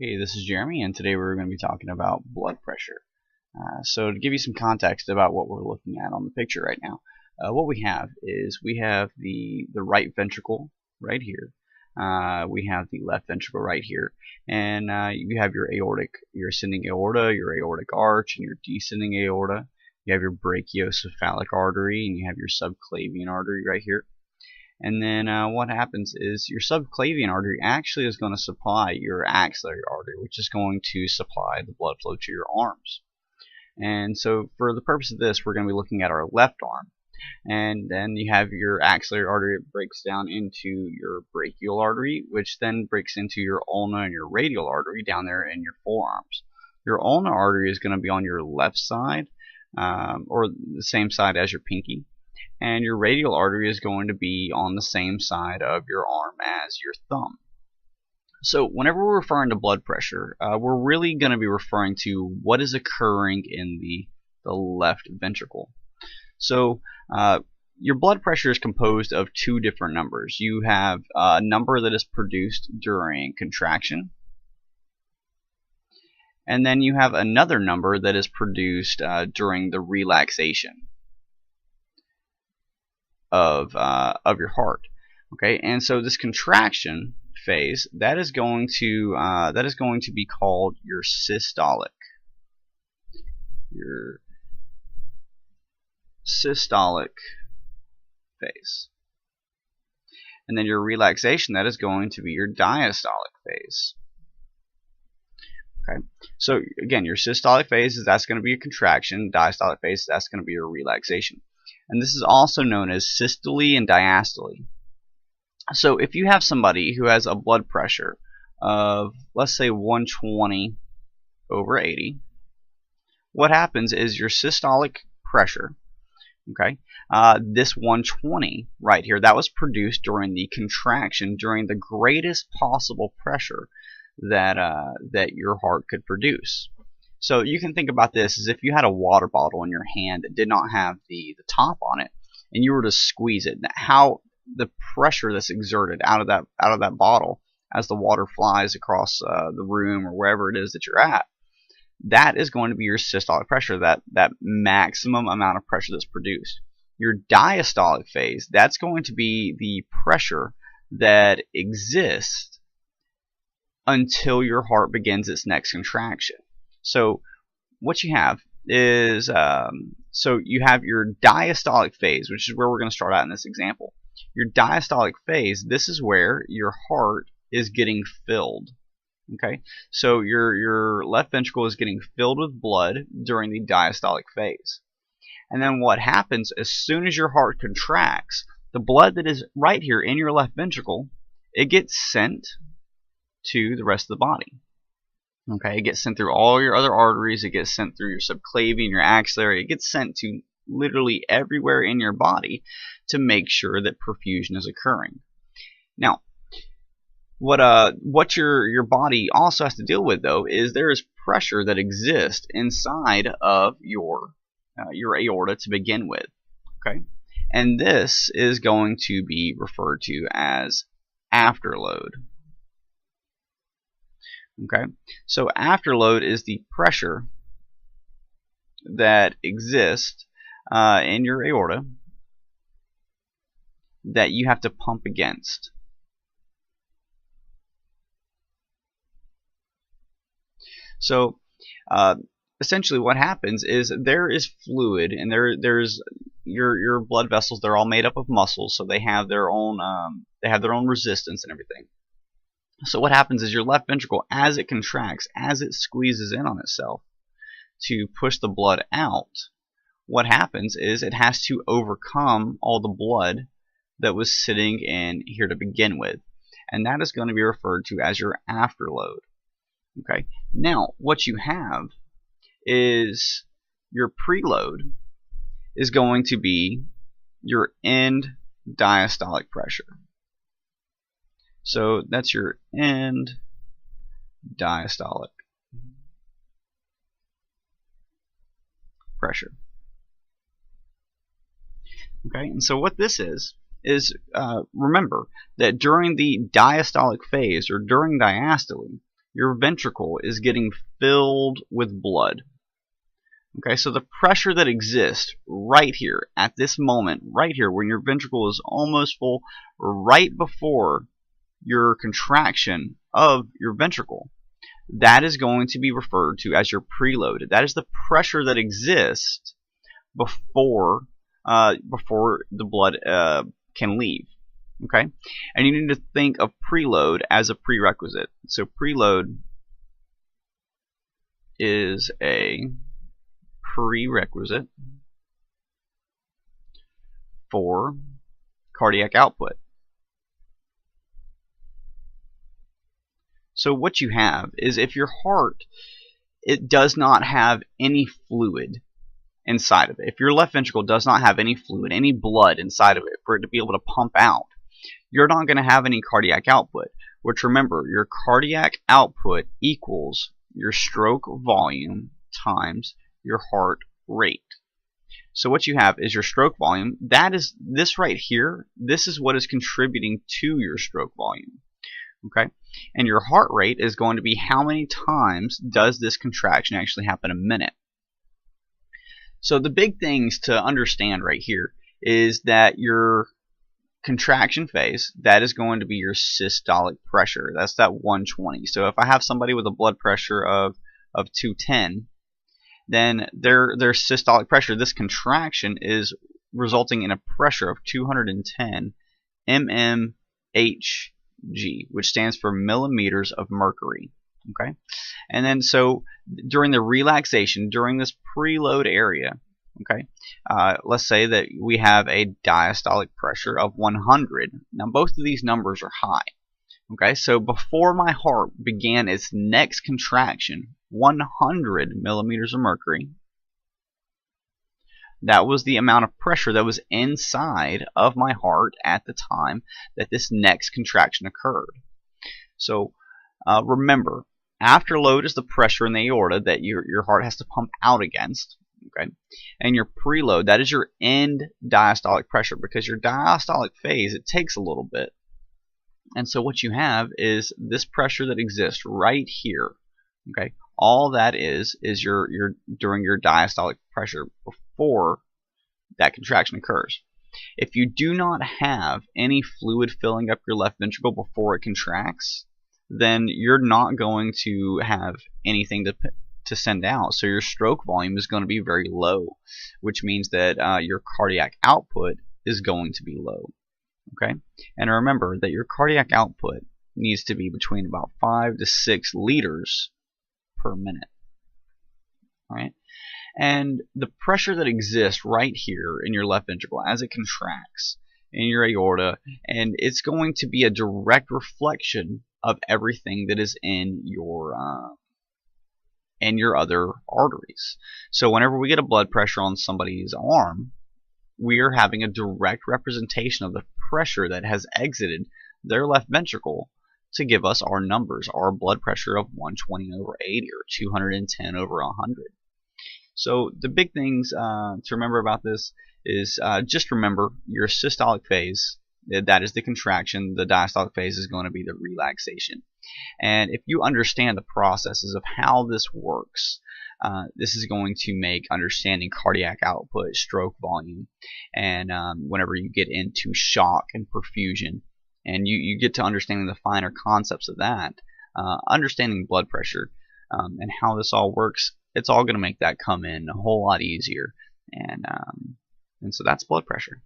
Hey, this is Jeremy, and today we're going to be talking about blood pressure. So to give you some context about what we're looking at on the picture right now, what we have is we have the right ventricle right here. We have the left ventricle right here, and you have your ascending aorta, your aortic arch, and your descending aorta. You have your brachiocephalic artery, and you have your subclavian artery right here. And then what happens is your subclavian artery actually is going to supply your axillary artery, which is going to supply the blood flow to your arms. And so for the purpose of this, we're going to be looking at our left arm. And then you have your axillary artery. It breaks down into your brachial artery, which then breaks into your ulna and your radial artery down there in your forearms. Your ulnar artery is going to be on your left side, or the same side as your pinky. And your radial artery is going to be on the same side of your arm as your thumb. So whenever we're referring to blood pressure, we're really going to be referring to what is occurring in the left ventricle. So your blood pressure is composed of two different numbers. You have a number that is produced during contraction, and then you have another number that is produced during the relaxation of your heart. Okay, and so this contraction phase that is going to be called your systolic phase, and then your relaxation, that is going to be your diastolic phase. Okay, so again, your systolic phase that's going to be a contraction. Diastolic phase, that's going to be your relaxation. And this is also known as systole and diastole. So if you have somebody who has a blood pressure of, let's say, 120/80, what happens is your systolic pressure, okay, this 120 right here, that was produced during the contraction, during the greatest possible pressure that your heart could produce. So you can think about this as if you had a water bottle in your hand that did not have the top on it, and you were to squeeze it. How the pressure that's exerted out of that bottle as the water flies across the room or wherever it is that you're at, that is going to be your systolic pressure, that maximum amount of pressure that's produced. Your diastolic phase, that's going to be the pressure that exists until your heart begins its next contraction. So what you have is, so you have your diastolic phase, which is where we're going to start out in this example. Your diastolic phase, this is where your heart is getting filled. Okay, so your left ventricle is getting filled with blood during the diastolic phase. And then what happens, as soon as your heart contracts, the blood that is right here in your left ventricle, it gets sent to the rest of the body. Okay, it gets sent through all your other arteries, it gets sent through your subclavian, your axillary, it gets sent to literally everywhere in your body to make sure that perfusion is occurring. Now, what your body also has to deal with, though, is there is pressure that exists inside of your aorta to begin with. Okay, and this is going to be referred to as afterload. Okay, so afterload is the pressure that exists in your aorta that you have to pump against. So essentially what happens is there is fluid, and there's your blood vessels, they're all made up of muscles, so they have their own resistance and everything. So what happens is your left ventricle, as it contracts, as it squeezes in on itself to push the blood out, what happens is it has to overcome all the blood that was sitting in here to begin with. And that is going to be referred to as your afterload. Okay. Now, what you have is your preload is going to be your end diastolic pressure. So that's your end diastolic pressure. Okay, and so what this is remember that during the diastolic phase, or during diastole, your ventricle is getting filled with blood. Okay, so the pressure that exists right here at this moment, right here, when your ventricle is almost full, right before your contraction of your ventricle, that is going to be referred to as your preload. That is the pressure that exists before the blood can leave. Okay, and you need to think of preload as a prerequisite. So preload is a prerequisite for cardiac output. So what you have is, if your heart, it does not have any fluid inside of it, if your left ventricle does not have any fluid, any blood inside of it for it to be able to pump out, you're not going to have any cardiac output. Which, remember, your cardiac output equals your stroke volume times your heart rate. So what you have is your stroke volume. That is this right here. This is what is contributing to your stroke volume. Okay, and your heart rate is going to be how many times does this contraction actually happen a minute. So the big things to understand right here is that your contraction phase, that is going to be your systolic pressure. That's that 120. So if I have somebody with a blood pressure of 210, then their systolic pressure, this contraction, is resulting in a pressure of 210 mmHg, which stands for millimeters of mercury. Okay, and then so during the relaxation, during this preload area, okay, let's say that we have a diastolic pressure of 100. Now both of these numbers are high. Okay, so before my heart began its next contraction, 100 millimeters of mercury, that was the amount of pressure that was inside of my heart at the time that this next contraction occurred. So remember, afterload is the pressure in the aorta that your heart has to pump out against. Okay, and your preload, that is your end diastolic pressure, because your diastolic phase, it takes a little bit. And so what you have is this pressure that exists right here. Okay, all that is your during your diastolic pressure before that contraction occurs. If you do not have any fluid filling up your left ventricle before it contracts, then you're not going to have anything to send out. So your stroke volume is going to be very low, which means that your cardiac output is going to be low. Okay, and remember that your cardiac output needs to be between about 5 to 6 liters per minute. All right, and the pressure that exists right here in your left ventricle as it contracts in your aorta, and it's going to be a direct reflection of everything that is in your other arteries. So whenever we get a blood pressure on somebody's arm, we are having a direct representation of the pressure that has exited their left ventricle to give us our numbers, our blood pressure of 120 over 80 or 210 over 100. So the big things to remember about this is just remember your systolic phase, that is the contraction. The diastolic phase is going to be the relaxation. And if you understand the processes of how this works, this is going to make understanding cardiac output, stroke volume, and whenever you get into shock and perfusion, and you get to understanding the finer concepts of that, understanding blood pressure and how this all works, it's all going to make that come in a whole lot easier. And so that's blood pressure.